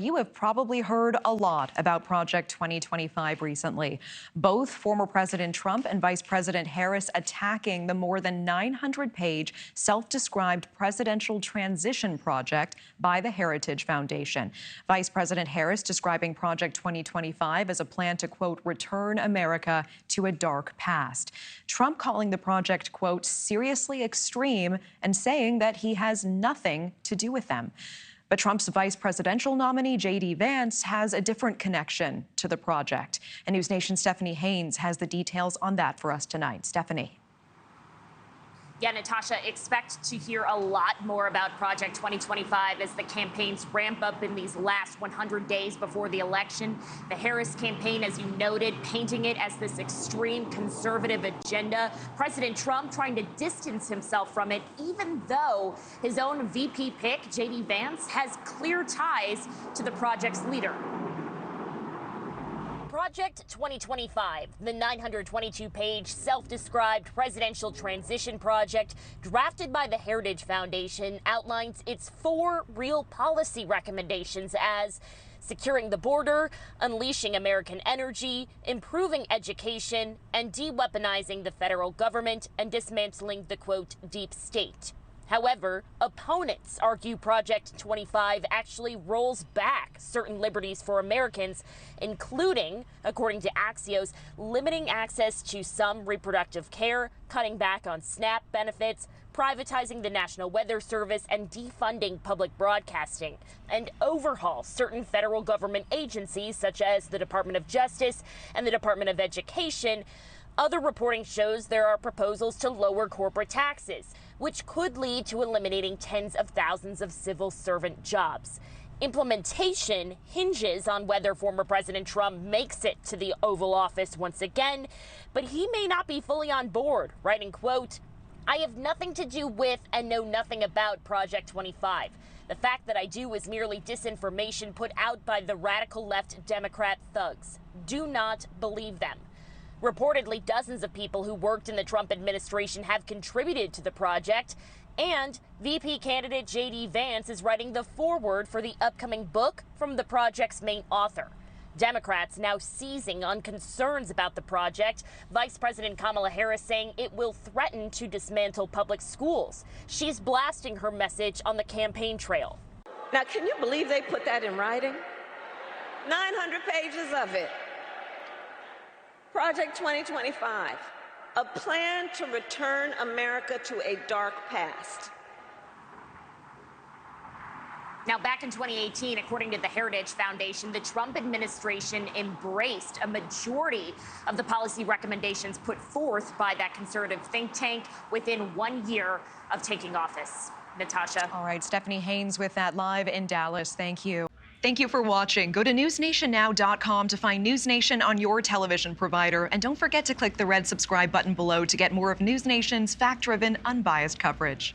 You have probably heard a lot about Project 2025 recently. Both former President Trump and Vice President Harris attacking the more than 900-page self-described presidential transition project by the Heritage Foundation. Vice President Harris describing Project 2025 as a plan to, quote, return America to a dark past. Trump calling the project, quote, seriously extreme and saying that he has nothing to do with them. But Trump's vice presidential nominee, JD Vance, has a different connection to the project. And NewsNation's Stephanie Haines has the details on that for us tonight. Stephanie. Yeah, Natasha, expect to hear a lot more about Project 2025 as the campaigns ramp up in these last 100 days before the election. The Harris campaign, as you noted, painting it as this extreme conservative agenda. President Trump trying to distance himself from it, even though his own VP pick, JD Vance, has clear ties to the project's leader. Project 2025, the 922-page self-described presidential transition project drafted by the Heritage Foundation, outlines its 4 real policy recommendations as securing the border, unleashing American energy, improving education, and de-weaponizing the federal government and dismantling the, quote, deep state. However, opponents argue Project 25 actually rolls back certain liberties for Americans, including, according to Axios, limiting access to some reproductive care, cutting back on SNAP benefits, privatizing the National Weather Service, and defunding public broadcasting, and overhaul certain federal government agencies such as the Department of Justice and the Department of Education. Other reporting shows there are proposals to lower corporate taxes, which could lead to eliminating tens of thousands of civil servant jobs. Implementation hinges on whether former President Trump makes it to the Oval Office once again, but he may not be fully on board, writing, quote, I have nothing to do with and know nothing about Project 25. The fact that I do is merely disinformation put out by the radical left Democrat thugs. Do not believe them. Reportedly, dozens of people who worked in the Trump administration have contributed to the project, and VP candidate JD Vance is writing the foreword for the upcoming book from the project's main author. Democrats now seizing on concerns about the project. Vice President Kamala Harris saying it will threaten to dismantle public schools. She's blasting her message on the campaign trail. Now, can you believe they put that in writing? 900 pages of it. Project 2025, a plan to return America to a dark past. Now, back in 2018, according to the Heritage Foundation, the Trump administration embraced a majority of the policy recommendations put forth by that conservative think tank within 1 year of taking office. Natasha. All right, Stephanie Haines with that live in Dallas. Thank you. Thank you for watching. Go to newsnationnow.com to find NewsNation on your television provider. And don't forget to click the red subscribe button below to get more of NewsNation's fact-driven, unbiased coverage.